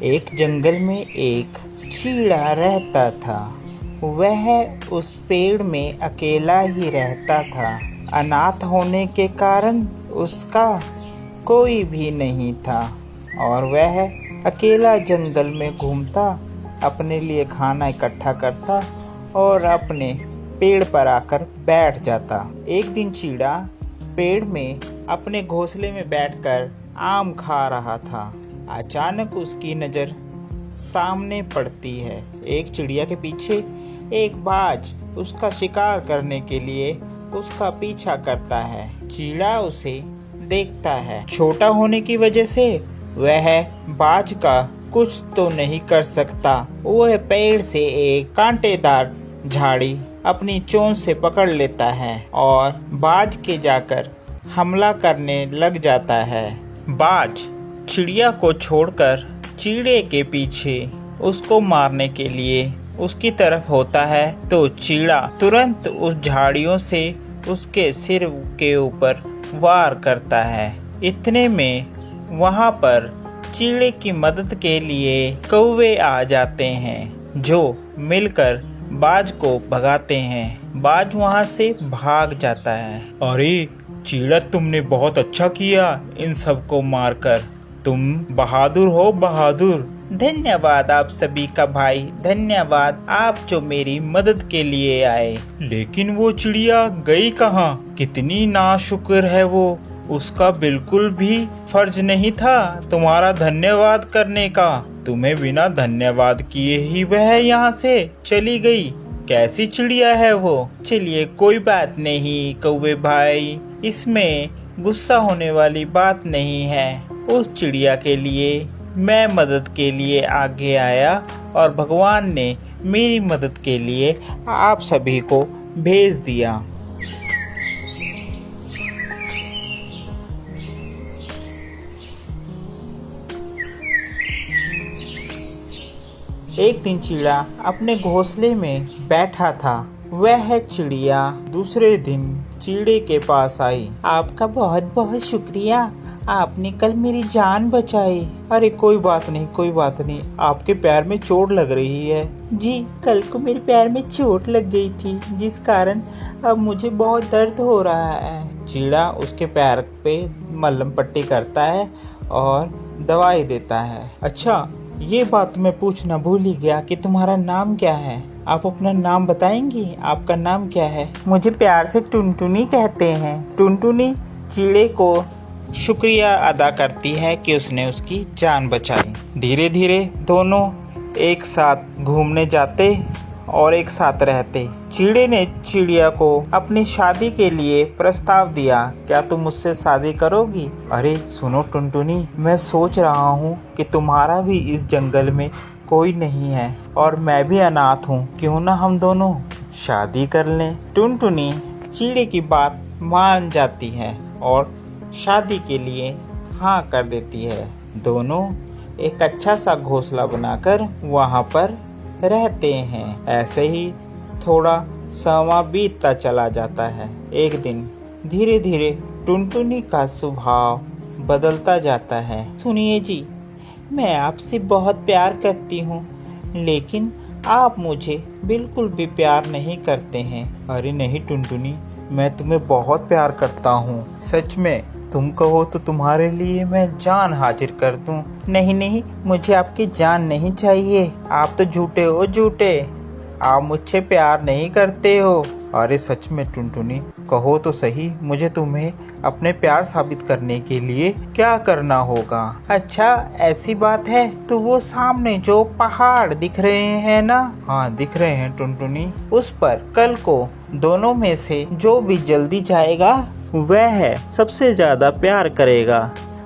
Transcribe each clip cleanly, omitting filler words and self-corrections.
एक जंगल में एक चीड़ा रहता था। वह उस पेड़ में अकेला ही रहता था। अनाथ होने के कारण उसका कोई भी नहीं था और वह अकेला जंगल में घूमता, अपने लिए खाना इकट्ठा करता और अपने पेड़ पर आकर बैठ जाता। एक दिन चीड़ा पेड़ में अपने घोंसले में बैठकर आम खा रहा था। अचानक उसकी नज़र सामने पड़ती है। एक चिड़िया के पीछे एक बाज उसका शिकार करने के लिए उसका पीछा करता है। चीड़ा उसे देखता है। छोटा होने की वजह से वह बाज का कुछ तो नहीं कर सकता। वह पेड़ से एक कांटेदार झाड़ी अपनी चोंच से पकड़ लेता है और बाज के जाकर हमला करने लग जाता है। बाज चिड़िया को छोड़कर चीड़े के पीछे उसको मारने के लिए उसकी तरफ होता है तो चीड़ा तुरंत उस झाड़ियों से उसके सिर के ऊपर वार करता है। इतने में वहां पर चीड़े की मदद के लिए कौवे आ जाते हैं जो मिलकर बाज को भगाते हैं। बाज वहां से भाग जाता है। अरे चीड़ा, तुमने बहुत अच्छा किया इन सबको मारकर। तुम बहादुर हो, बहादुर। धन्यवाद आप सभी का भाई, धन्यवाद आप जो मेरी मदद के लिए आए। लेकिन वो चिड़िया गई कहाँ? कितनी नाशुक्र है वो। उसका बिल्कुल भी फर्ज नहीं था तुम्हारा धन्यवाद करने का। तुम्हें बिना धन्यवाद किए ही वह यहाँ से चली गई। कैसी चिड़िया है वो? चलिए कोई बात नहीं कौवे भाई, इसमें गुस्सा होने वाली बात नहीं है। उस चिड़िया के लिए मैं मदद के लिए आगे आया और भगवान ने मेरी मदद के लिए आप सभी को भेज दिया। एक दिन चीड़ा अपने घोंसले में बैठा था। वह चिड़िया दूसरे दिन चीड़े के पास आई। आपका बहुत बहुत शुक्रिया, आपने कल मेरी जान बचाई। अरे कोई बात नहीं, कोई बात नहीं। आपके पैर में चोट लग रही है। जी, कल को मेरे पैर में चोट लग गई थी जिस कारण अब मुझे बहुत दर्द हो रहा है। चीड़ा उसके पैर पे मलहम पट्टी करता है और दवाई देता है। अच्छा, ये बात मैं पूछना भूल ही गया कि तुम्हारा नाम क्या है? आप अपना नाम बताएंगी? आपका नाम क्या है? मुझे प्यार से टुनटुनी कहते हैं। टुनटुनी चीड़े को शुक्रिया अदा करती है कि उसने उसकी जान बचाई। धीरे धीरे दोनों एक साथ घूमने जाते और एक साथ रहते। चीड़े ने चिड़िया को अपनी शादी के लिए प्रस्ताव दिया। क्या तुम मुझसे शादी करोगी? अरे सुनो टुनटुनी, मैं सोच रहा हूँ कि तुम्हारा भी इस जंगल में कोई नहीं है और मैं भी अनाथ हूँ। क्यों ना हम दोनों शादी कर लें? टुनटुनी चीड़े की बात मान जाती है और शादी के लिए हाँ कर देती है। दोनों एक अच्छा सा घोंसला बनाकर वहाँ पर रहते हैं। ऐसे ही थोड़ा समय बीतता चला जाता है। एक दिन धीरे धीरे टुनटुनी का स्वभाव बदलता जाता है। सुनिए जी, मैं आपसे बहुत प्यार करती हूँ लेकिन आप मुझे बिल्कुल भी प्यार नहीं करते हैं। अरे नहीं टुनटुनी, मैं तुम्हें बहुत प्यार करता हूँ, सच में। तुम कहो तो तुम्हारे लिए मैं जान हाजिर कर दूं। नहीं नहीं, मुझे आपकी जान नहीं चाहिए। आप तो झूठे हो, झूठे। आप मुझसे प्यार नहीं करते हो। अरे सच में टुनटुनी, कहो तो सही, मुझे तुम्हें अपने प्यार साबित करने के लिए क्या करना होगा? अच्छा ऐसी बात है तो वो सामने जो पहाड़ दिख रहे हैं ना? हाँ दिख रहे हैं टुनटुनी। उस पर कल को दोनों में से जो भी जल्दी जाएगा वह सबसे ज्यादा प्यार करेगा।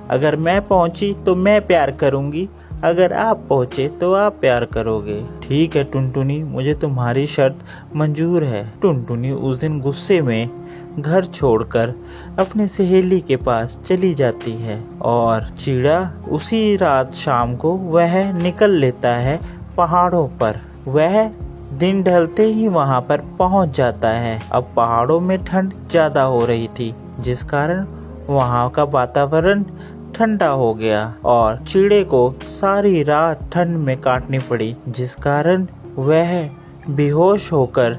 अगर मैं पहुंची तो मैं प्यार करूंगी, अगर आप पहुंचे तो आप प्यार करोगे। ठीक है टुनटुनी, मुझे तुम्हारी शर्त मंजूर है। टुनटुनी उस दिन गुस्से में घर छोड़कर अपनी सहेली के पास चली जाती है और चीड़ा उसी रात शाम को वह निकल लेता है पहाड़ों पर। वह दिन ढलते ही वहां पर पहुंच जाता है। अब पहाड़ों में ठंड ज्यादा हो रही थी जिस कारण वहां का वातावरण ठंडा हो गया और चिड़े को सारी रात ठंड में काटनी पड़ी, जिस कारण वह बेहोश होकर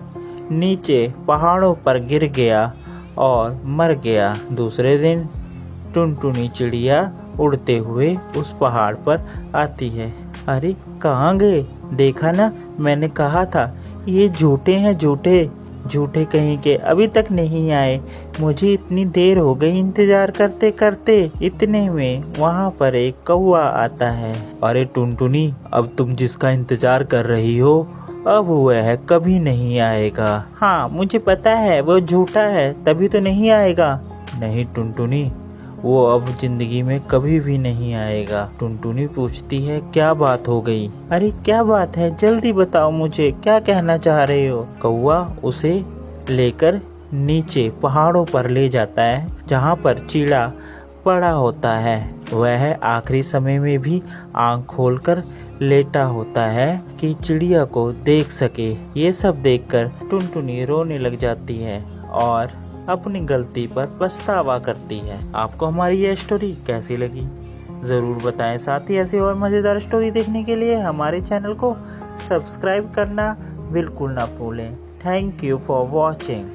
नीचे पहाड़ों पर गिर गया और मर गया। दूसरे दिन टुनटुनी चिड़िया उड़ते हुए उस पहाड़ पर आती है। अरे कहाँ गए? देखा ना, मैंने कहा था ये झूठे हैं, झूठे कहीं के, अभी तक नहीं आए। मुझे इतनी देर हो गई इंतजार करते करते। इतने में वहाँ पर एक कौवा आता है। अरे टुनटुनी, अब तुम जिसका इंतजार कर रही हो अब वह कभी नहीं आएगा। हाँ मुझे पता है, वो झूठा है तभी तो नहीं आएगा। नहीं टुनटुनी, वो अब जिंदगी में कभी भी नहीं आएगा। टुनटुनी पूछती है क्या बात हो गई? अरे क्या बात है, जल्दी बताओ मुझे, क्या कहना चाह रहे हो? कौवा उसे लेकर नीचे पहाड़ों पर ले जाता है, जहाँ पर चिड़ा पड़ा होता है। वह आखिरी समय में भी आंख खोलकर लेटा होता है कि चिड़िया को देख सके। ये सब देखकर टुनटुनी रोने लग जाती है और अपनी गलती पर पछतावा करती है। आपको हमारी ये स्टोरी कैसी लगी ज़रूर बताएं। साथ ही ऐसी और मज़ेदार स्टोरी देखने के लिए हमारे चैनल को सब्सक्राइब करना बिल्कुल ना भूलें। Thank you for watching.